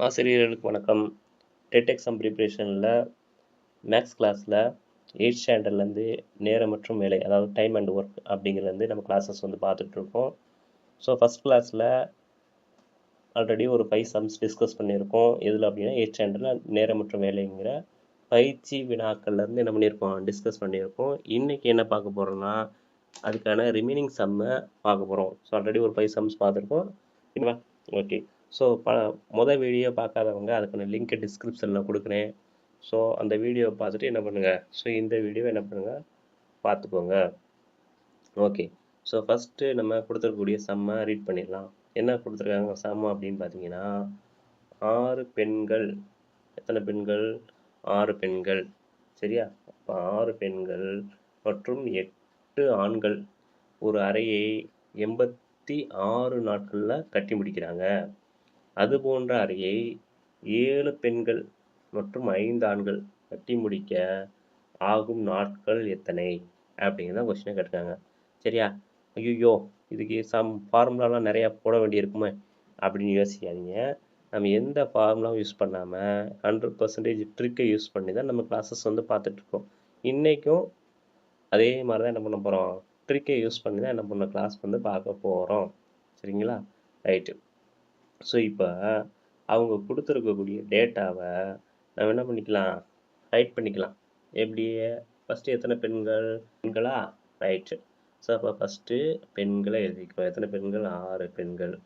ஆசிரியர்களுக்கு வணக்கம். TET exam ப்ரிப்பரேஷனில் maths கிளாஸில் 8th ஸ்டாண்டர்ட்லேருந்து நேரம் மற்றும் வேலை, அதாவது டைம் அண்ட் ஒர்க் அப்படிங்கிறது நம்ம கிளாஸஸ் பார்த்துட்ருக்கோம். ஸோ ஃபஸ்ட் கிளாஸில் ஆல்ரெடி ஒரு 5 சம்ஸ் டிஸ்கஸ் பண்ணியிருக்கோம். எதில் அப்படின்னா 8th ஸ்டாண்டர்டில் நேரம் மற்றும் வேலைங்கிற பயிற்சி வினாக்கள்லேருந்து என்ன பண்ணியிருக்கோம், டிஸ்கஸ் பண்ணியிருக்கோம். இன்றைக்கி என்ன பார்க்க போகிறோம்னா அதுக்கான ரிமைனிங் சம்மை பார்க்க போகிறோம். ஸோ ஆல்ரெடி ஒரு 5 சம்ஸ் பார்த்துருக்கோம். ஓகே. ஸோ மொதல் வீடியோ பார்க்காதவங்க அதுக்கான லிங்க்கை டிஸ்கிரிப்ஷனில் கொடுக்குறேன். ஸோ அந்த வீடியோவை பார்த்துட்டு என்ன பண்ணுங்கள், ஸோ இந்த வீடியோவை என்ன பண்ணுங்கள் பார்த்துக்கோங்க. ஓகே. ஸோ ஃபஸ்ட்டு நம்ம கொடுத்துருக்கக்கூடிய சம்மை ரீட் பண்ணிடலாம். என்ன கொடுத்துருக்காங்க சம் அப்படின்னு பார்த்தீங்கன்னா 6 பெண்கள், எத்தனை பெண்கள், 6 பெண்கள், சரியா? அப்போ 6 பெண்கள் மற்றும் 8 ஆண்கள் ஒரு அறையை 86 நாட்களில் கட்டி முடிக்கிறாங்க. அது போன்ற அறையை 7 பெண்கள் மற்றும் 5 ஆண்கள் கட்டி முடிக்க ஆகும் நாட்கள் எத்தனை அப்படிங்கிறத கொஸ்டினை கேட்டிருக்காங்க. சரியா? ஐயோ இதுக்கு ஃபார்முலாலாம் நிறையா போட வேண்டியிருக்குமே அப்படின்னு யோசிக்காதீங்க. நம்ம எந்த ஃபார்முலாவும் யூஸ் பண்ணாமல் 100% ட்ரிக்கை யூஸ் பண்ணி தான் நம்ம கிளாஸஸ் பார்த்துட்ருக்கோம். இன்றைக்கும் அதே மாதிரி தான் என்ன பண்ண போகிறோம், ட்ரிக்கை யூஸ் பண்ணி தான் என்ன பண்ண கிளாஸ் பார்க்க போகிறோம். சரிங்களா? ரைட்டு. ஸோ இப்போ அவங்க கொடுத்துருக்கக்கூடிய டேட்டாவை நம்ம என்ன பண்ணிக்கலாம், ரைட் பண்ணிக்கலாம். எப்படி? ஃபஸ்ட்டு எத்தனை பெண்களா? ரைட்டு. ஸோ அப்போ ஃபஸ்ட்டு பெண்களை எழுதிக்கிறோம். எத்தனை பெண்கள்? 6 பெண்கள்.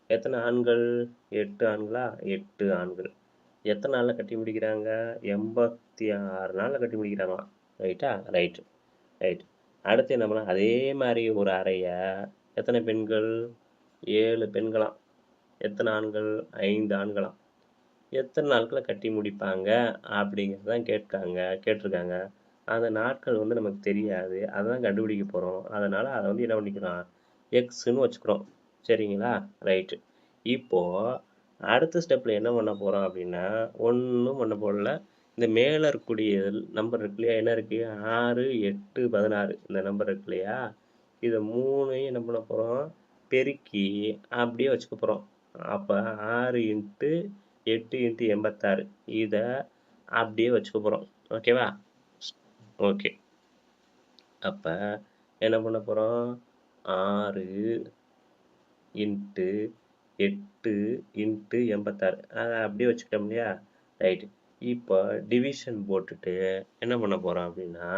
எத்தனை ஆண்கள்? 8 ஆண்களா? 8 ஆண்கள். எத்தனை நாளில் கட்டி முடிக்கிறாங்க? 86 நாளில் கட்டி முடிக்கிறாங்களா? ரைட்டா? ரைட்டு. ரைட். அடுத்து என்ன பண்ணலாம், அதே மாதிரி ஒரு அறையை எத்தனை பெண்கள்? 7 பெண்களாம். எத்தனை ஆண்கள்? 5 ஆண்களாம். எத்தனை நாட்களில் கட்டி முடிப்பாங்க அப்படிங்கிறது தான் கேட்டிருக்காங்க. அந்த நாட்கள் நமக்கு தெரியாது, அதான் கண்டுபிடிக்க போகிறோம். அதனால் அதை என்ன பண்ணிக்கிறோம், எக்ஸ்ன்னு வச்சுக்கிறோம். சரிங்களா? ரைட்டு. இப்போது அடுத்த ஸ்டெப்பில் என்ன பண்ண போகிறோம் அப்படின்னா, ஒன்றும் பண்ண போடல. இந்த மேலே இருக்கக்கூடிய நம்பர் இருக்கு இல்லையா, என்ன இருக்குது, 6, 8, 16 இந்த நம்பர் இருக்கு இல்லையா, இதை 3ஐயும் என்ன பண்ண போகிறோம், பெருக்கி அப்படியே வச்சுக்க போகிறோம். அப்போ 6 × 8 × 86 இதை அப்படியே வச்சுக்க போகிறோம். ஓகேவா? ஓகே. அப்போ என்ன பண்ண போகிறோம், 6 × 8 × 86 அதை அப்படியே வச்சுக்கிட்டோம் இல்லையா? ரைட்டு. இப்போ டிவிஷன் போட்டுட்டு என்ன பண்ண போகிறோம் அப்படின்னா,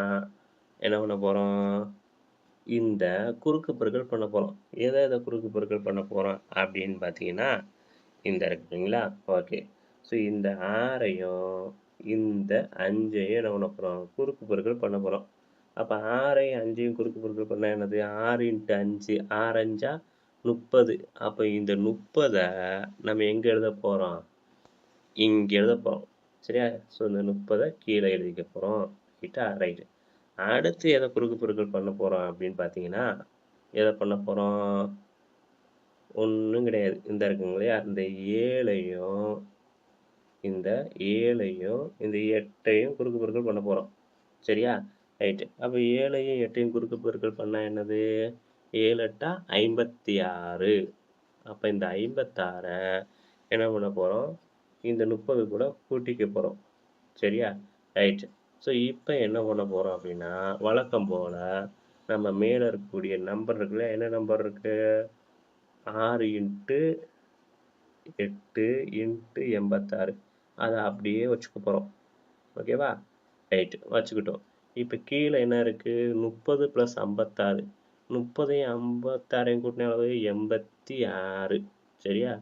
என்ன பண்ண போகிறோம், இந்த குறுக்கு பெருக்கல் பண்ண போகிறோம். எதை குறுக்கு பெருக்கல் பண்ண போகிறோம் அப்படின்னு பார்த்தீங்கன்னா, இந்த இருக்குங்களா? ஓகே. ஸோ இந்த 6ஐயும் இந்த 5ஐயும் என்ன பண்ண போகிறோம், குறுக்கு பெருக்கல் பண்ண போகிறோம். அப்போ 6ஐயும் 5ஐயும் குறுக்கு பெருக்கல் பண்ணால் என்னது, 6 × 5, 6 5 30. அப்போ இந்த 30ஐ நம்ம எங்கே எழுத போகிறோம், இங்கே எழுத போகிறோம். சரியா? ஸோ இந்த 30ஐ கீழே எழுதிக்க போகிறோம். ரைட்டா? ரைட்டு. அடுத்து எதை குறுக்கு பெருக்கல் பண்ண போகிறோம் அப்படின்னு பார்த்தீங்கன்னா, எதை பண்ண போகிறோம், ஒன்றும் கிடையாது. இந்த இருக்குங்க இல்லையா, இந்த 7ஐயும் இந்த 7ஐயும் இந்த 8ஐயும் குறுக்கு பெருக்கல் பண்ண போகிறோம். சரியா? ரைட்டு. அப்போ 7ஐயும் 8ஐயும் குறுக்கு பெருக்கல் பண்ணால் என்னது, 7 8 56. அப்போ இந்த 56ஐ என்ன பண்ண போகிறோம், இந்த 30 கூட கூட்டிக்க போகிறோம். சரியா? ரைட்டு. ஸோ இப்போ என்ன பண்ண போகிறோம் அப்படின்னா, வழக்கம் போல் நம்ம மேலே இருக்கக்கூடிய நம்பர் இருக்குல்ல, என்ன நம்பர் இருக்குது, 6 × 8 × 86 அதை அப்படியே வச்சுக்க போகிறோம். ஓகேவா? ரைட்டு, வச்சுக்கிட்டோம். இப்போ கீழே என்ன இருக்குது, 30 + 56. 30ஐயும் 56ஐயும் கூட்டின அளவு 86. சரியா?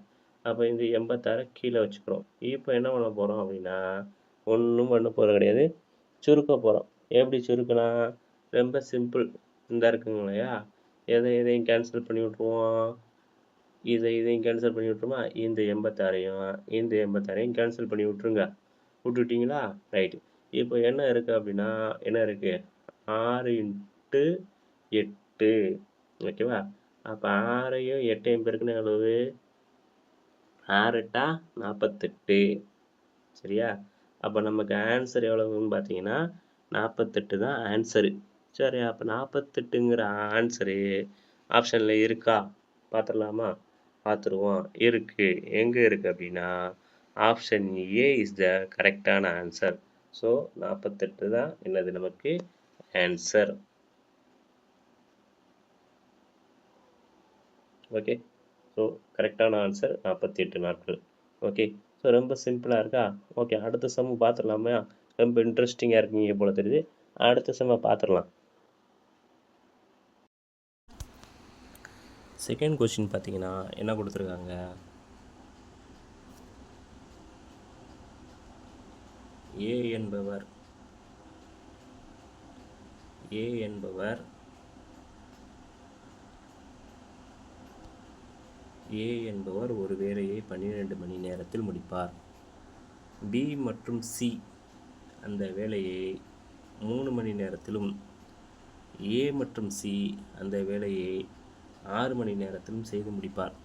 அப்போ இந்த 86 கீழே வச்சுக்கிறோம். இப்போ என்ன பண்ண போகிறோம் அப்படின்னா, ஒன்றும் பண்ண போகிறது கிடையாது, சுருக்க போகிறோம். எப்படி சுருக்கலாம், ரொம்ப சிம்பிள். இந்த இருக்குங்க இல்லையா, எதையும் கேன்சல் பண்ணி விட்ருவோம். இதையும் கேன்சல் பண்ணி விட்டுருமா, இந்த 86ஐயும் இந்த 86ஐயும் கேன்சல் பண்ணி விட்ருங்க. விட்டுட்டிங்களா? ரைட்டு. இப்போ என்ன இருக்குது அப்படின்னா, என்ன இருக்குது, 6 × 8. ஓகேவா? அப்போ 6ஐயும் 8ஐயும் பெருக்கின அளவு 6 8 48. சரியா? அப்போ நமக்கு ஆன்சர் எவ்வளவுன்னு பார்த்தீங்கன்னா 48 தான் ஆன்சரு. சரி, அப்போ 48ங்கிற ஆன்சரு ஆப்ஷனில் இருக்கா பார்த்துடலாமா? பார்த்துருவோம். இருக்குது. எங்கே இருக்குது அப்படின்னா ஆப்ஷன் ஏ இஸ் த கரெக்டான ஆன்சர். ஸோ 48 தான் என்னது நமக்கு ஆன்சர். ஓகே, ஸோ கரெக்டான ஆன்சர் 48 நாட்கள். ஓகே, ஸோ ரொம்ப சிம்பிளாக இருக்கா? ஓகே, அடுத்த செம்மு பார்த்துடலாமா? ரொம்ப இன்ட்ரெஸ்டிங்காக இருக்கீங்க போல தெரியுது. அடுத்த செம்மை பார்த்துடலாம். செகண்ட் கொஸ்டின் பார்த்தீங்கன்னா என்ன கொடுத்துருக்காங்க, ஏ என்பவர் ஒரு வேலையை 12 மணி நேரத்தில் முடிப்பார். பி மற்றும் சி அந்த வேலையை 3 மணி நேரத்திலும், ஏ மற்றும் சி அந்த வேலையை 6 மணி நேரத்திலும் செய்து முடிப்பார்.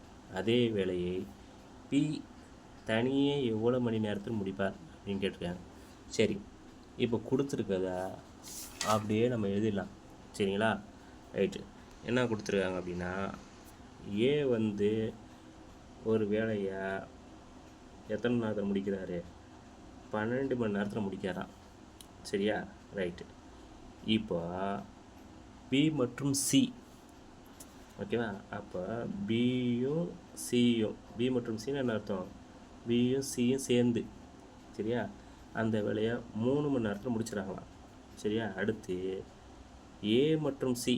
அதே வேலையை பி தனியே எவ்வளோ மணி நேரத்தில் முடிப்பார் அப்படின்னு கேட்டிருக்காங்க. சரி, இப்போ கொடுத்துருக்கத அப்படியே நம்ம எழுதிடலாம். சரிங்களா? ரைட்டு. என்ன கொடுத்துருக்காங்க அப்படின்னா, ஏ வந்து ஒரு வேலையை எத்தனை நேரத்தில் முடிக்கிறாரு? 12 மணி நேரத்தில் முடிக்கிறாராம். சரியா? ரைட்டு. இப்போ பி மற்றும் சி, ஓகேவா? அப்போ பியும் சியும், பி மற்றும் சின்னு என்ன அர்த்தம்? பியும் சியும் சேர்ந்து, சரியா, அந்த வேலையை 3 மணி நேரத்தில் முடிச்சிடறாங்களாம். சரியா? அடுத்து ஏ மற்றும் சி,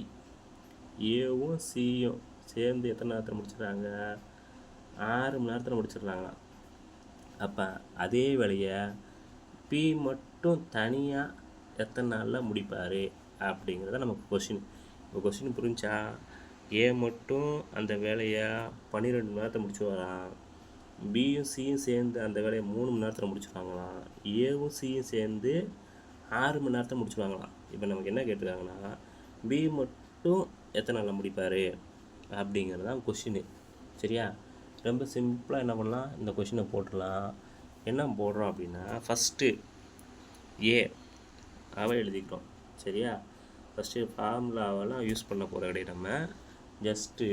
ஏவும் சியும் சேர்ந்து எத்தனை நேரத்தில் முடிச்சிடுறாங்க? 6 மணி நேரத்தில் முடிச்சிடுறாங்களாம். அப்போ அதே வேலையை பி மட்டும் தனியாக எத்தனை நாளில் முடிப்பார் அப்படிங்கிறத நமக்கு கொஷின். இப்போ கொஷின் புரிஞ்சா, ஏ மட்டும் அந்த வேலையை 12 மணி நேரத்தில் முடிச்சு வரான், பியும் சியும் சேர்ந்து அந்த வேலையை 3 மணி நேரத்தில் முடிச்சுருவாங்களாம், ஏவும் சியும் சேர்ந்து 6 மணி நேரத்தில் முடிச்சுருவாங்களாம். இப்போ நமக்கு என்ன கேட்டிருக்காங்கன்னா, பி மட்டும் எத்தனை நாளில் முடிப்பார் அப்படிங்கிறது தான் கொஷினு. சரியா? ரொம்ப சிம்பிளாக என்ன பண்ணலாம், இந்த கொஷினை போட்டுடலாம். என்ன போடுறோம் அப்படின்னா, ஃபஸ்ட்டு ஏ அவ எழுதிக்கிறோம். சரியா? ஃபஸ்ட்டு ஃபார்முலாவெல்லாம் யூஸ் பண்ண போகிற கிடையாது, நம்ம ஜஸ்ட்டு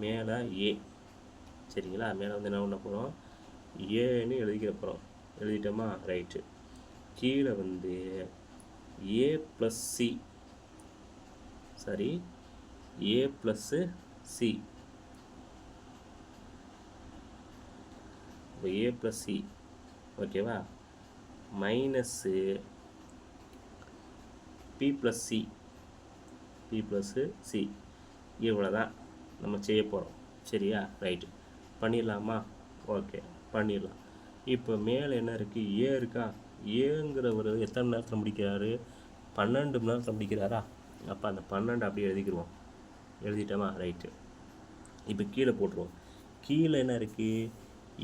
மேலே ஏ. சரிங்களா? மேலே வந்து என்ன பண்ண போகிறோம், ஏன்னு எழுதிக்கிற போகிறோம். எழுதிட்டோமா? ரைட்டு. கீழே வந்து ஏ ப்ளஸ் சி, சரி, ஏ ப்ளஸ்ஸு சி, இப்போ ஏ ப்ளஸ் சி, ஓகேவா, minus B plus C, B plus C. இவ்வளோ தான் நம்ம செய்ய போகிறோம். சரியா? ரைட்டு. பண்ணிடலாமா? ஓகே, பண்ணிடலாம். இப்போ மேலே என்ன இருக்குது, ஏ இருக்கா? ஏங்கிறவர் எத்தனை நேரத்தில் முடிக்கிறாரு? 12 மணி நேரத்தில் முடிக்கிறாரா? அப்போ அந்த 12 அப்படியே எழுதிக்கிடுவோம். எழுதிட்டோமா? ரைட்டு. இப்போ கீழே போட்டுருவோம். கீழே என்ன இருக்குது,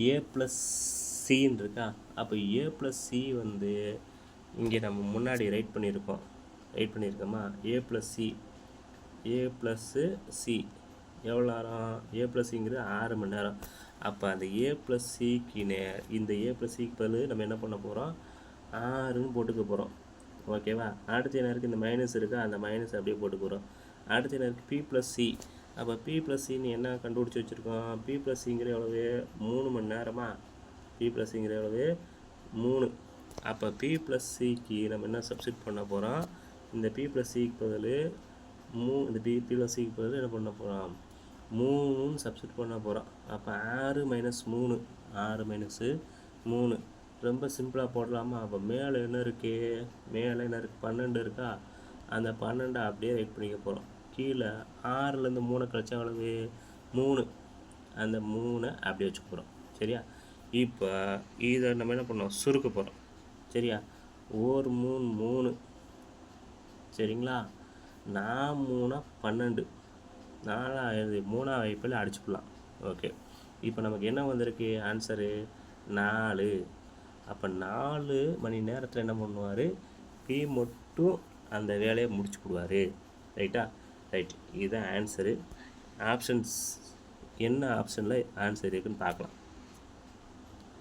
ஏ ப்ளஸ் சின்னு இருக்கா? அப்போ ஏ ப்ளஸ் சி வந்து இங்கே நம்ம முன்னாடி ரைட் பண்ணியிருக்கோமா? ஏ ப்ளஸ் சி, ஏ ப்ளஸ்ஸு சி எவ்வளோ நேரம்? ஏ ப்ளஸ் சிங்கிறது 6 மணி நேரம். அப்போ அந்த ஏ ப்ளஸ் சிக்கு இந்த ஏ ப்ளஸ் சிக்கு பதில் நம்ம என்ன பண்ண போகிறோம், 6ன்னு போட்டுக்க போகிறோம். ஓகேவா? அடுத்து என்ன இருக்குது, இந்த மைனஸ் இருக்கா? அந்த மைனஸ் அப்படியே போட்டுக்க போகிறோம். அடுத்து என்ன இருக்குது, பி ப்ளஸ் சி. அப்போ பி ப்ளஸ் சின்னு என்ன கண்டுபிடிச்சி வச்சுருக்கோம்? பி ப்ளஸ் சிங்கிற எவ்வளவு? 3 மணி நேரமா? பி ப்ளஸ் சிங்கிற எவ்வளவு? 3. அப்போ பி ப்ளஸ் சிக்கு நம்ம என்ன சப்ஸ்டிட் பண்ண போகிறோம், இந்த பி ப்ளஸ் சிக்கு பதில் இந்த பி ப்ளஸ் சிக்கு பதில் என்ன பண்ண போகிறோம், 3ன்னு சப்ஸ்டிட் பண்ண போகிறோம். அப்போ 6 மைனஸ் 3, 6 மைனஸு 3. ரொம்ப சிம்பிளாக போடலாமா? அப்போ மேலே என்ன இருக்குது, மேலே என்ன இருக்குது, 12 இருக்கா? அந்த 12 அப்படியே ரைட் பண்ணிக்க போகிறோம். கீழே 6லேருந்து 3 கழிச்சா எவ்வளவு? 3. அந்த 3 அப்படியே வச்சுக்க போகிறோம். சரியா? இப்போ இதை நம்ம என்ன பண்ணோம், சுருக்க போகிறோம். சரியா? 1 3 3, சரிங்களா? 4 3 12, 4 3 வைப்பில் அடிச்சுக்கலாம். ஓகே, இப்போ நமக்கு என்ன வந்திருக்கு ஆன்சரு, 4. அப்போ 4 மணி நேரத்தில் என்ன பண்ணுவார், பி மட்டும் அந்த வேலையை முடிச்சு கொடுவார். ரைட்டா? ரைட். இதுதான் ஆன்சரு. ஆப்ஷன்ஸ் என்ன ஆப்ஷனில் ஆன்சர் இருக்குதுன்னு பார்க்கலாம்.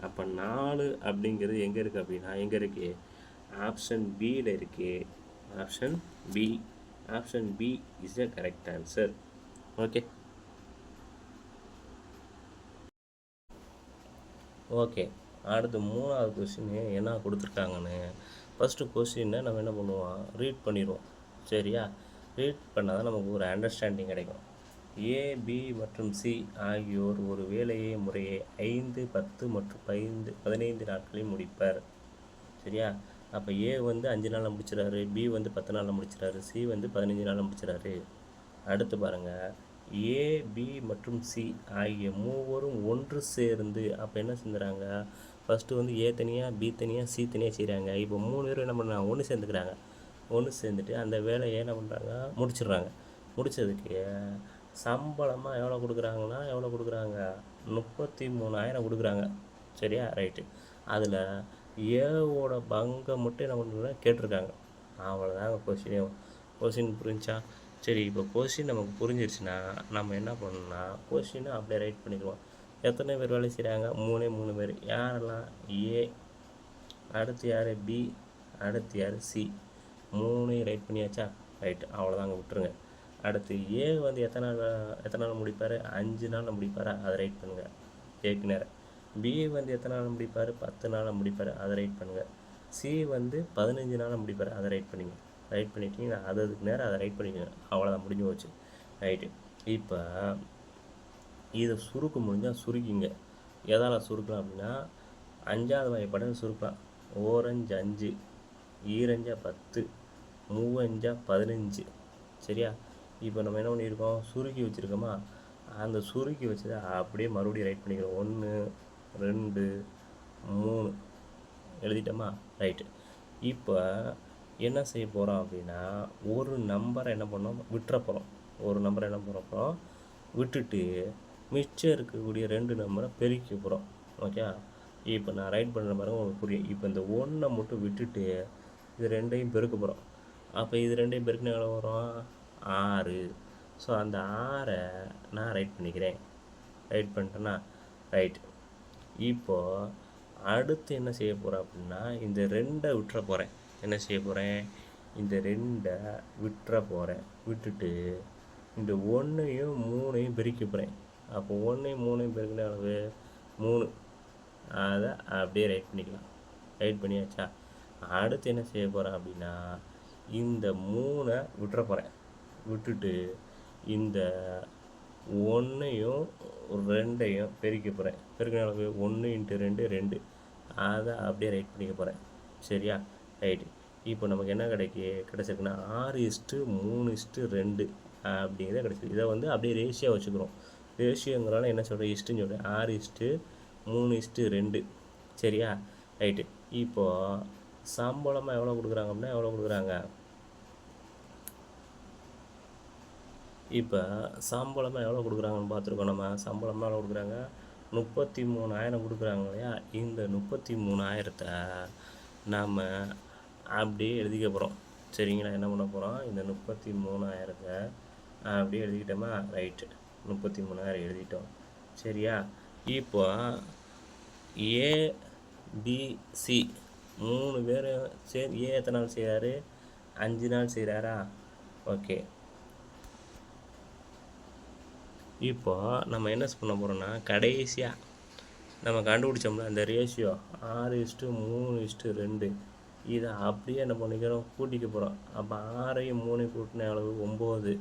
அப்போ 4 அப்படிங்கிறது எங்கே இருக்குது அப்படின்னா, எங்கே இருக்குது, ஆப்ஷன் பியில் இருக்குது. Option B. Option B is the correct answer. Okay, okay. அடுத்து 3வது கொஸ்டின் என்ன கொடுத்துருக்காங்கன்னு ஃபஸ்ட்டு கொஸ்டினை நம்ம என்ன பண்ணுவோம், ரீட் பண்ணிடுவோம். சரியா? ரீட் பண்ணால் தான் நமக்கு ஒரு அண்டர்ஸ்டாண்டிங் கிடைக்கும். ஏ, பி மற்றும் சி ஆகியோர் ஒரு வேலையை முறையே 5, 10 மற்றும் 15 நாட்களில் முடிப்பர். சரியா? அப்போ ஏ வந்து 5 நாளில் முடிச்சிடறாரு, பி வந்து 10 நாளில் முடிச்சிடறாரு, சி வந்து 15 நாளில் முடிச்சிடறாரு. அடுத்து பாருங்கள், ஏ, பி மற்றும் சி ஆகிய மூவரும் ஒன்று சேர்ந்து அப்போ என்ன செஞ்சுறாங்க, ஃபஸ்ட்டு வந்து ஏ தனியாக, பி தனியாக, சி தனியாக செய்கிறாங்க. இப்போ 3 பேரும் என்ன பண்ணுறாங்க, ஒன்று சேர்ந்துக்கிறாங்க. ஒன்று சேர்ந்துட்டு அந்த வேலையை என்ன பண்ணுறாங்க, முடிச்சிடுறாங்க. முடித்ததுக்கு சம்பளமாக எவ்வளோ கொடுக்குறாங்கன்னா, எவ்வளோ கொடுக்குறாங்க, 33,000 கொடுக்குறாங்க. சரியா? ரைட்டு. அதில் ஏவோட பங்கை மட்டும் என்ன பண்ணுறாங்க, கேட்டிருக்காங்க. அவ்வளோதாங்க கொஸ்டினே. கொஸ்டின் புரிஞ்சா? சரி, இப்போ கொஸ்டின் நமக்கு புரிஞ்சிருச்சுன்னா நம்ம என்ன பண்ணணும்னா கொஸ்டினை அப்படியே ரைட் பண்ணிடுவோம். எத்தனை பேர் வேலை செய்கிறாங்க, 3 பேர். யாரெல்லாம், ஏ, அடுத்து யார், பி, அடுத்து யார், சி. 3 ரைட் பண்ணியாச்சா? ரைட்டு, அவ்வளோதாங்க, விட்டுருங்க. அடுத்து ஏ வந்து எத்தனை நாள் முடிப்பார், 5 நாளில் முடிப்பாரா, அதை ரைட் பண்ணுங்கள், ஏக்கு நேரம். பி வந்து எத்தனை நாள் முடிப்பார், 10 நாளில் முடிப்பார், அதை ரைட் பண்ணுங்கள். சி வந்து 15 நாளில் முடிப்பார், அதை ரைட் பண்ணிங்க. ரைட் பண்ணிட்டீங்கன்னா அதுக்கு நேரம் அதை ரைட் பண்ணிக்கோங்க. அவ்வளோதான், முடிஞ்சு போச்சு. ரைட்டு. இப்போ இதை சுருக்க முடிஞ்சால் சுருக்கிங்க. எதால் சுருக்கலாம் அப்படின்னா 5வது வகைப்படம் சுருக்கலாம். ஓரஞ்சு 5, ஈரஞ்சா 10, மூவஞ்சா 15. சரியா? இப்போ நம்ம என்ன பண்ணியிருக்கோம், சுருக்கி வச்சுருக்கோமா, அந்த சுருக்கி வச்சதை அப்படியே மறுபடியும் ரைட் பண்ணிக்கிறோம். 1, 2, 3 எழுதிட்டோமா? ரைட்டு. இப்போ என்ன செய்ய போகிறோம் அப்படின்னா, ஒரு நம்பரை என்ன பண்ணோம், விட்டுற போகிறோம். ஒரு நம்பரை என்ன பண்ண போகிறோம், விட்டுட்டு மிச்சம் இருக்கக்கூடிய 2 நம்பரை பெருக்க போகிறோம். ஓகே? இப்போ நான் ரைட் பண்ணுற மாதிரி உங்களுக்கு புரியும். இப்போ இந்த 1 மட்டும் விட்டுட்டு இது 2ஐயும் பெருக்க போகிறோம். அப்போ இது 2ஐயும் பெருக்கினா எவ்வளோ வரும், 6. ஸோ அந்த 6ஐ நான் ரைட் பண்ணிக்கிறேன். ரைட் பண்ணிட்டேன்னா ரைட். இப்போது அடுத்து என்ன செய்ய போகிறேன் அப்படின்னா, இந்த 2ஐ விட்டுற போகிறேன். என்ன செய்ய போகிறேன், இந்த 2ஐ விட்டுற போகிறேன். விட்டுட்டு இந்த 1ஐயும் 3ஐயும் பெருக்க போகிறேன். அப்போ 1ஐயும் 3ஐயும் பெருக்கின அளவு 3. அதை அப்படியே ரைட் பண்ணிக்கலாம். ரைட் பண்ணியாச்சா? அடுத்து என்ன செய்ய போகிறேன் அப்படின்னா, இந்த 3ஐ விட்டுற போகிறேன். விட்டுட்டு இந்த 1ஐயும் 2ஐயும் பெருக்க போகிறேன். பெருக்கின அளவு 1 × 2 2. அதை அப்படியே ரைட் பண்ணிக்க போகிறேன். சரியா? ரைட்டு. இப்போ நமக்கு என்ன கிடச்சிருக்குன்னா 6:3:2 அப்படிங்கிறத கிடச்சிருக்கு. இதை வந்து அப்படியே ரேஷியாக வச்சுக்கிறோம். ரேஷியோங்கிறனால என்ன சொல்கிறேன், இஷ்டுன்னு சொல்கிறேன். 6:3:2. சரியா? ரைட்டு. இப்போது சம்பளமாக எவ்வளோ கொடுக்குறாங்க அப்படின்னா, எவ்வளோ கொடுக்குறாங்க, இப்போ சம்பளமாக எவ்வளோ கொடுக்குறாங்கன்னு பார்த்துருக்கோம். நம்ம சம்பளமாக எவ்வளோ கொடுக்குறாங்க, 33,000 கொடுக்குறாங்க இல்லையா? இந்த 33,000த்தை நாம் அப்படியே எழுதிக்க போகிறோம். சரிங்களா? என்ன பண்ண போகிறோம், இந்த 33,000த்தை அப்படியே எழுதிக்கிட்டோமா? ரைட்டு. 33,000 எழுதிட்டோம். சரியா? இப்போ ஏ, பி, சி 3 பேர் சரி, ஏ எத்தனை நாள் செய்கிறாரு, 5 நாள் செய்கிறாரா? ஓகே. இப்போ நம்ம என்ன பண்ண போகிறோம்னா, கடைசியாக நம்ம கண்டுபிடிச்சோம்னா இந்த ரேஷியோ 6:3:2 இதை அப்படியே என்ன பண்ணிக்கிறோம், கூட்டிக்க போகிறோம். அப்போ 6ஐயும் 3ஐயும் கூட்டின எவ்வளவு, 9.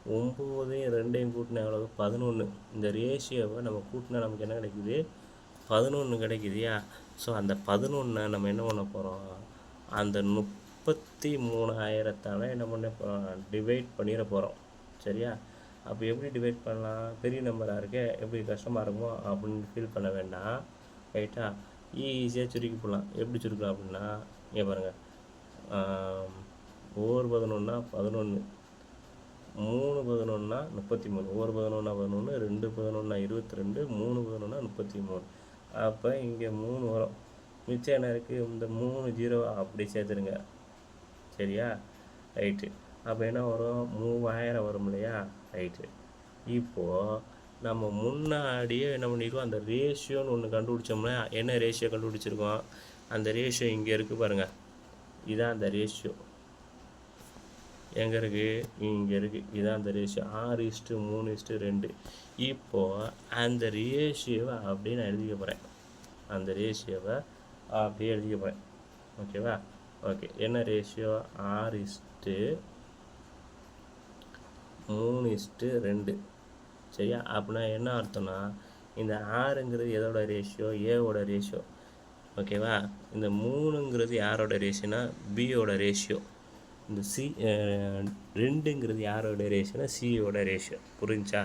9ஐயும் 2ஐயும் கூட்டின எவ்வளவு, 11. இந்த ரேஷியோவை நம்ம கூட்டினா நமக்கு என்ன கிடைக்குது, 11 கிடைக்குதுயா? ஸோ அந்த 11 நம்ம என்ன பண்ண போகிறோம், அந்த 33,000 என்ன பண்ண போகிறோம், டிவைட் பண்ணிட போகிறோம். சரியா? அப்போ எப்படி டிவைட் பண்ணலாம், பெரிய நம்பராக இருக்கே, எப்படி கஷ்டமாக இருக்குமோ அப்படின்னு ஃபீல் பண்ண வேண்டாம். ரைட்டா? ஈஸியாக சுருக்கி போடலாம். எப்படி சுருக்கலாம் அப்படின்னா, இங்கே பாருங்கள், 1 11 11, 3 11 33, 1 11 11, 2 11 22, 3 11 33. அப்போ இங்கே 3 வரும். மிச்சம் என்ன இருக்குது, இந்த 3 0 அப்படி சேர்த்துருங்க. சரியா? ரைட்டு. அப்போ என்ன வரும், 3000 வரும் இல்லையா? ரைட்டு. இப்போது நம்ம முன்னாடியே என்ன பண்ணியிருக்கோம், அந்த ரேஷியோன்னு ஒன்று கண்டுபிடிச்சோம்னா, என்ன ரேஷியோ கண்டுபிடிச்சிருக்கோம், அந்த ரேஷியோ இங்கே இருக்குது பாருங்கள். இதுதான் அந்த ரேஷியோ. எங்கே இருக்குது, இங்கே இருக்குது. இதுதான் அந்த ரேஷியோ 6:3:2. இப்போது அந்த ரேஷியோவை அப்படியே நான் எழுதிக்க போகிறேன். அந்த ரேஷியோவை அப்படியே எழுதிக்க போகிறேன். ஓகேவா? ஓகே, என்ன ரேஷியோ? 6:3:2. சரியா? அப்படின்னா என்ன அர்த்தம்னா, இந்த 6ங்கிறது எதோட ரேஷியோ? ஏவோட ரேஷியோ. ஓகேவா? இந்த 3ங்கிறது யாரோட ரேஷியோனா பியோட ரேஷியோ. இந்த 2ங்கிறது யாரோட ரேஷியோனா சியோட ரேஷியோ. புரிஞ்சா?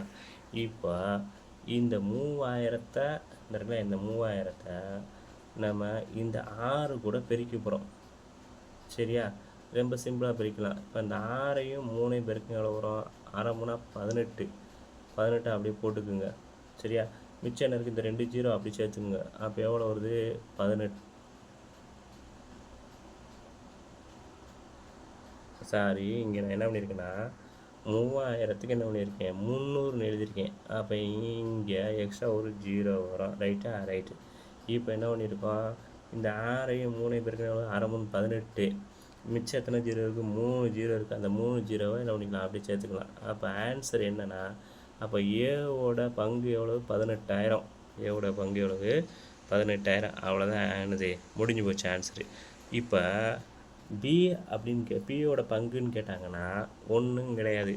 இப்போ இந்த 3000-த்தை இந்த 3000-த்தை நம்ம இந்த 6 கூட பெருக்கி போகிறோம். சரியா? ரொம்ப சிம்பிளாக பிரிக்கலாம். இப்போ இந்த 6ஐயும் 3ஐயும் பெருக்குங்க எவ்வளோ வரும்? 6 3 18 அப்படியே போட்டுக்குங்க. சரியா? மிச்சம் என்ன இருக்குது? இந்த 2 0 அப்படி சேர்த்துக்குங்க. அப்போ எவ்வளோ வருது? 18. சாரி, இங்கே நான் என்ன பண்ணியிருக்கேன்னா 3000த்துக்கு என்ன பண்ணியிருக்கேன்? 300ன்னு எழுதியிருக்கேன். அப்போ இங்கே எக்ஸ்ட்ரா ஒரு 0 வரும். ரைட்டா? ரைட்டு. இப்போ என்ன பண்ணியிருக்கோம்? இந்த 6ஐயும் 3ஐயும் பெருக்கினா எவ்வளோ? 6 3 18. மிச்சம் எத்தனை 0 இருக்குது? 3 0 இருக்குது. அந்த 3 0வை என்ன பண்ணிக்கலாம்? அப்படியே சேர்த்துக்கலாம். அப்போ ஆன்சர் என்னென்னா, அப்போ ஏவோட பங்கு எவ்வளவு? 18,000. ஏவோட பங்கு எவ்வளவு? 18,000. அவ்வளோதான் ஆனது, முடிஞ்சு போச்சு ஆன்சரு. இப்போ பி அப்படின்னு பியோட பங்குன்னு கேட்டாங்கன்னா ஒன்றும் கிடையாது.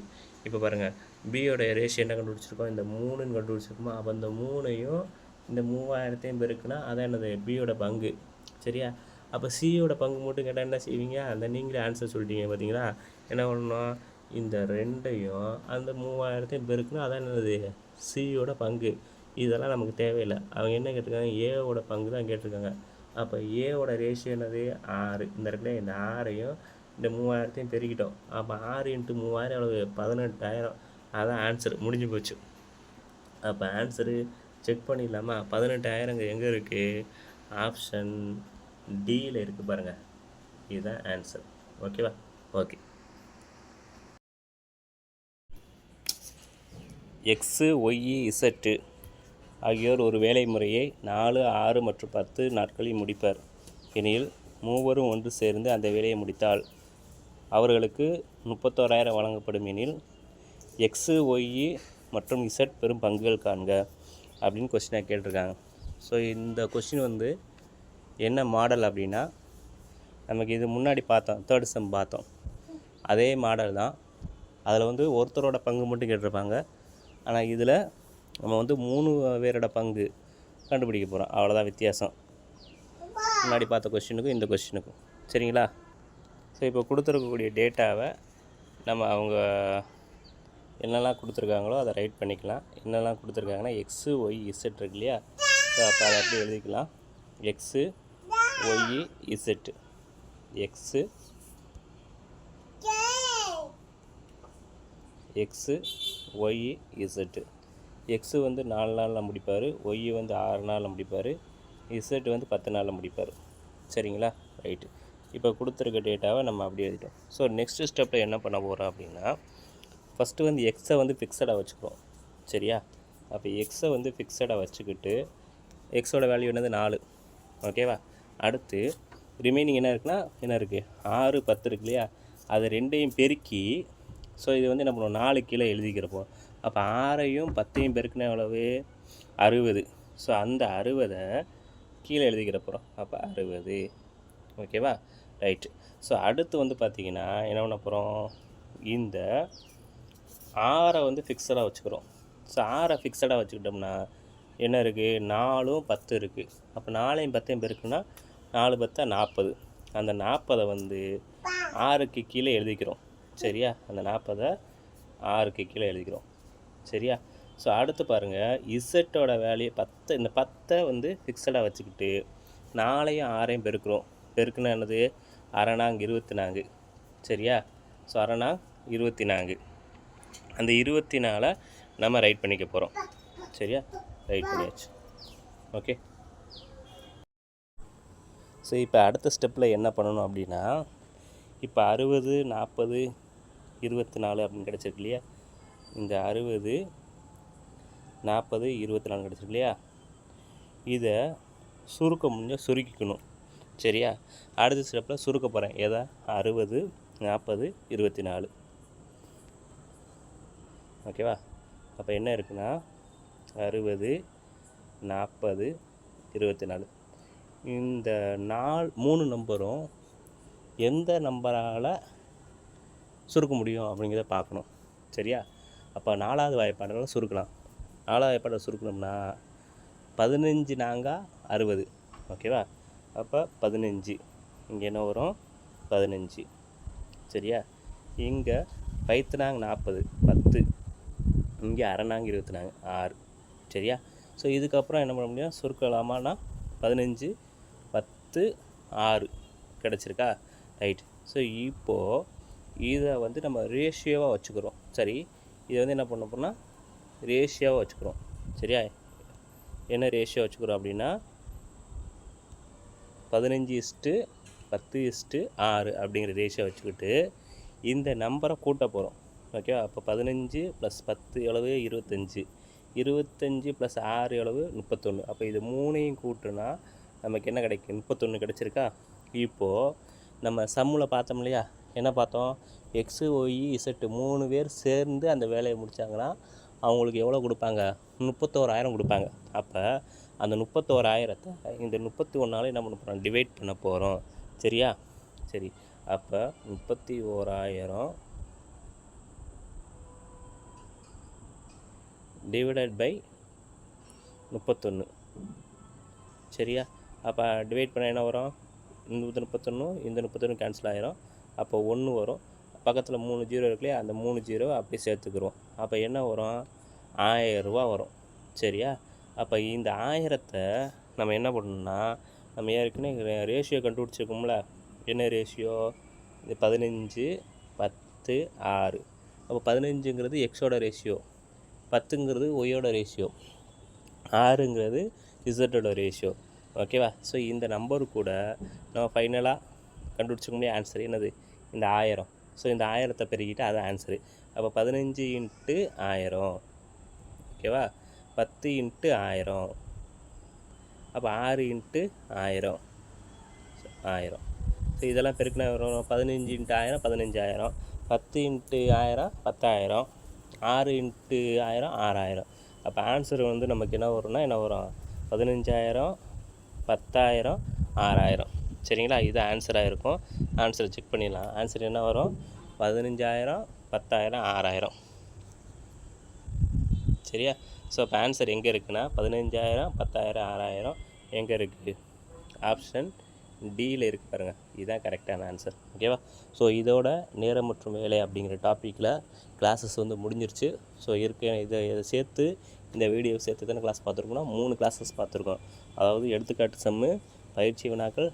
இப்போ பாருங்கள், பியோட ரேஷியோ என்ன கண்டுபிடிச்சிருக்கோம்? இந்த 3ன்னு கண்டுபிடிச்சிருக்கோமா? அப்போ இந்த 3ஐயும் இந்த 3000-த்தையும் பெருக்குன்னா அதான் என்னது? பியோட பங்கு. சரியா? அப்போ சியோட பங்கு மட்டும் கேட்டால் என்ன செய்வீங்க? அந்த நீங்களே ஆன்சர் சொல்லிட்டீங்க பார்த்தீங்களா? என்ன பண்ணணும்? இந்த 2ஐயும் அந்த 3000-த்தையும் பெருக்குன்னா அதான் என்னது? சியோட பங்கு. இதெல்லாம் நமக்கு தேவையில்லை. அவங்க என்ன கேட்டிருக்காங்க? ஏவோட பங்கு தான் கேட்டிருக்காங்க. அப்போ ஏவோட ரேஷியோ என்னது? 6. இந்த இடத்துல இந்த 6ஐயும் இந்த 3000-த்தையும் பெருக்கிட்டோம். அப்போ 6 × 3000 எவ்வளவு? 18,000. அதான் ஆன்சர், முடிஞ்சு போச்சு. அப்போ ஆன்சரு செக் பண்ணிடலாமா? 18,000 எங்கே இருக்குது? ஆப்ஷன் டியில் இருக்குது பாருங்கள். இதுதான் ஆன்சர். ஓகேவா? ஓகே. எக்ஸு, ஒய், இசட்டு ஆகியோர் ஒரு வேலை முறையை 4, 6 மற்றும் 10 நாட்களில் முடிப்பர் எனில் மூவரும் ஒன்று சேர்ந்து அந்த வேலையை முடித்தால் அவர்களுக்கு 31,000 வழங்கப்படும் எனில் எக்ஸு, ஒய் மற்றும் இசட் பெரும் பங்குகள் காண்க அப்படின்னு கொஸ்டினாக கேட்டிருக்காங்க. ஸோ இந்த கொஸ்டின் வந்து என்ன மாடல் அப்படின்னா, நமக்கு இது முன்னாடி பார்த்தோம், 3rd செம் பார்த்தோம், அதே மாடல் தான். அதில் வந்து ஒருத்தரோட பங்கு மட்டும் கேட்டிருப்பாங்க. ஆனால் இதில் நம்ம வந்து 3 பேரோட பங்கு கண்டுபிடிக்க போகிறோம். அவ்வளோதான் வித்தியாசம் முன்னாடி பார்த்த கொஸ்டினுக்கும் இந்த கொஸ்டினுக்கும். சரிங்களா? ஸோ இப்போ கொடுத்துருக்கக்கூடிய டேட்டாவை நம்ம அவங்க என்னெல்லாம் கொடுத்துருக்காங்களோ அதை ரைட் பண்ணிக்கலாம். என்னெல்லாம் கொடுத்துருக்காங்கன்னா எக்ஸு, ஒய், இசட் இருக்கு இல்லையா? ஸோ அப்போ அதை அப்படியே எழுதிக்கலாம். X, Y, Z. X, Y, Z. X வந்து 4 நாளில் முடிப்பார், ஒய் வந்து 6 நாளில் முடிப்பார், இசட் வந்து 10 நாளில் முடிப்பார். சரிங்களா? ரைட்டு. இப்போ கொடுத்துருக்க டேட்டாவை நம்ம அப்படியே எழுதிட்டோம். ஸோ நெக்ஸ்ட்டு ஸ்டெப்பில் என்ன பண்ண போகிறோம் அப்படின்னா, ஃபஸ்ட்டு வந்து எக்ஸை வந்து ஃபிக்ஸடாக வச்சுக்கிறோம். சரியா? அப்போ எக்ஸை வந்து ஃபிக்ஸடாக வச்சுக்கிட்டு எக்ஸோட வேல்யூ என்னது? 4. ஓகேவா? அடுத்து ரிமைனிங் என்ன இருக்குன்னா, என்ன இருக்குது? 6, 10 இருக்கு இல்லையா? அதை ரெண்டையும் பெருக்கி, ஸோ இது வந்து நம்ம 4 கீழே எழுதிக்கிறப்போ, அப்போ 6ஐயும் 10ஐயும் பெருக்குன்னா எவ்வளவு? 60. ஸோ அந்த 60 கீழே எழுதிக்கிற போகிறோம். அப்போ 60. ஓகேவா? ரைட்டு. ஸோ அடுத்து வந்து பார்த்திங்கன்னா என்ன பண்ண போகிறோம்? இந்த 6ஐ வந்து ஃபிக்ஸடாக வச்சுக்கிறோம். ஸோ 6ஐ ஃபிக்ஸடாக வச்சுக்கிட்டோம்னா என்ன இருக்குது? 4ம் 10 இருக்குது. அப்போ 4ஐயும் 10ஐயும் பெருக்குன்னா 4 10 40. அந்த 40 வந்து 6க்கு கீழே எழுதிக்கிறோம். சரியா? அந்த 40 6க்கு கீழே எழுதிக்கிறோம். சரியா? ஸோ அடுத்து பாருங்கள், இசட்டோட வேல்யூ 10. இந்த 10 வந்து ஃபிக்ஸடாக வச்சுக்கிட்டு 4ஐயும் 6ஐயும் பெருக்கிறோம். பெருக்குன்னா என்னது? 6 24. சரியா? ஸோ 6 24. அந்த 24 நம்ம ரைட் பண்ணிக்க போகிறோம். சரியா? ரைட் பண்ணியாச்சு. ஓகே. ஸோ இப்போ அடுத்த ஸ்டெப்பில் என்ன பண்ணணும் அப்படின்னா, இப்போ 60, 40, 24 அப்படின்னு கிடச்சிருக்கு இல்லையா? இந்த 60, 40, 24 கிடச்சிருக்கு இல்லையா? இதை சுருக்க முடிஞ்சால் சுருக்கிக்கணும். சரியா? அடுத்த ஸ்டெப்பில் சுருக்க போகிறேன். எதா? 60, 40, 24. ஓகேவா? அப்போ என்ன இருக்குன்னா 60, 40, 24. இந்த 3 நம்பரும் எந்த நம்பரால் சுருக்க முடியும் அப்படிங்கிறத பார்க்கணும். சரியா? அப்போ 4வது வாய்ப்பாடில் சுருக்கலாம். 4வது வாய்ப்பாடில் சுருக்கணும்னா 15 நாங்கா 60. ஓகேவா? அப்போ 15 இங்கே என்ன வரும்? 15. சரியா? இங்கே 5 நாங்க 40 10. இங்கே அரை நாங்க 24 6. சரியா? ஸோ இதுக்கப்புறம் என்ன பண்ண முடியும்? சுருக்கலாமான்னா 15 10 6 கிடச்சிருக்கா? ரைட். ஸோ இப்போது இதை வந்து நம்ம ரேஷியோவாக வச்சுக்கிறோம். சரி, இதை வந்து என்ன பண்ண போனால் ரேஷியோவாக வச்சுக்கிறோம். சரியா? என்ன ரேஷியோ வச்சுக்கிறோம் அப்படின்னா 15:10:6 அப்படிங்கிற ரேஷியோ வச்சுக்கிட்டு இந்த நம்பரை கூட்ட போகிறோம். ஓகேவா? அப்போ 15 + 10 எவ்வளவு? 25. 25 + 6 எவ்வளவு? 31. அப்போ இது 3ஐயும் கூட்டுனா நமக்கு என்ன கிடைக்கும்? 31 கிடச்சிருக்கா? இப்போது நம்ம சம்மில் பார்த்தோம் இல்லையா? என்ன பார்த்தோம்? X, Y, Z 3 பேர் சேர்ந்து அந்த வேலையை முடித்தாங்கன்னா அவங்களுக்கு எவ்வளோ கொடுப்பாங்க? 31,000 கொடுப்பாங்க. அப்போ அந்த 31,000த்தை இந்த 31ஆல் என்ன பண்ண போகிறோம்? டிவைட் பண்ண போகிறோம். சரியா? சரி, அப்போ 31,000 டிவைடட் பை 31. சரியா? அப்போ டிவைட் பண்ண என்ன வரும்? இந்த 31 இந்த 31 கேன்சல் ஆகிரும். அப்போ 1 வரும். பக்கத்தில் 3 0 இருக்குல்லையா? அந்த 3 0 அப்படியே சேர்த்துக்குறோம். அப்போ என்ன வரும்? 1000 ரூபா வரும். சரியா? அப்போ இந்த 1000த்தை நம்ம என்ன பண்ணணும்னா, நம்ம ஏற்கனவே ரேஷியோ கண்டுபிடிச்சிருக்கோம்ல. என்ன ரேஷியோ? இது 15 10 6. அப்போ 15ங்கிறது எக்ஸோட ரேஷியோ, 10ங்கிறது ஒய்யோட ரேஷியோ, 6ங்கிறது இசட்டோட ரேஷியோ. ஓகேவா? ஸோ இந்த நம்பரு கூட நம்ம ஃபைனலாக கண்டுபிடிச்சிக்க முடியும் ஆன்சர் என்னது? இந்த 1000. ஸோ இந்த 1000த்தை பெருக்கிட்டு அது ஆன்சரு. அப்போ 15 × 1000. ஓகேவா? 10 × 1000. அப்போ 6 × 1000 1000. ஸோ இதெல்லாம் பெருக்கினா வரும் 15 × 1000 15,000, 10 × 1000 10,000, 6 × 1000 6,000. அப்போ ஆன்சர் வந்து நமக்கு என்ன வரும்னா என்ன வரும்? 15,000 10,000 6,000. சரிங்களா? இது ஆன்சராக இருக்கும். ஆன்சரை செக் பண்ணிடலாம். ஆன்சர் என்ன வரும்? 15,000 10,000 6,000. சரியா? ஸோ இப்போ ஆன்சர் எங்கே இருக்குன்னா 15,000 10,000 6,000 எங்கே இருக்குது? ஆப்ஷன் டியில் இருக்குது பாருங்கள். இதுதான் கரெக்டான ஆன்சர். ஓகேவா? ஸோ இதோட நேரம் மற்றும் வேலை அப்படிங்கிற டாப்பிக்கில் கிளாஸஸ் வந்து முடிஞ்சிருச்சு. ஸோ இதை சேர்த்து இந்த வீடியோ சேர்த்து தானே கிளாஸ் பார்த்துருக்கோம்னா 3 கிளாஸஸ் பார்த்துருக்கோம். அதாவது எடுத்துக்காட்டு சம்மு, பயிற்சி வினாக்கள்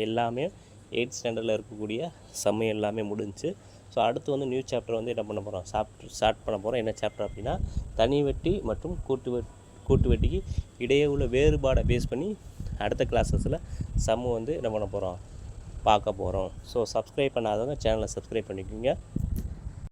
எல்லாமே 8th ஸ்டாண்டர்டில் இருக்கக்கூடிய சம்மு எல்லாமே முடிஞ்சு. ஸோ அடுத்து வந்து நியூ சாப்டர் வந்து என்ன பண்ண போகிறோம்? ஸ்டார்ட் பண்ண போகிறோம். என்ன சாப்டர் அப்படின்னா தனி வெட்டி மற்றும் கூட்டு வெட்டிக்கு இடையே உள்ள வேறுபாடை பேஸ் பண்ணி அடுத்த கிளாஸஸில் சம்மு வந்து என்ன பண்ண போகிறோம்? பார்க்க போகிறோம். ஸோ சப்ஸ்கிரைப் பண்ணாதவங்க சேனலை சப்ஸ்கிரைப் பண்ணிக்கோங்க.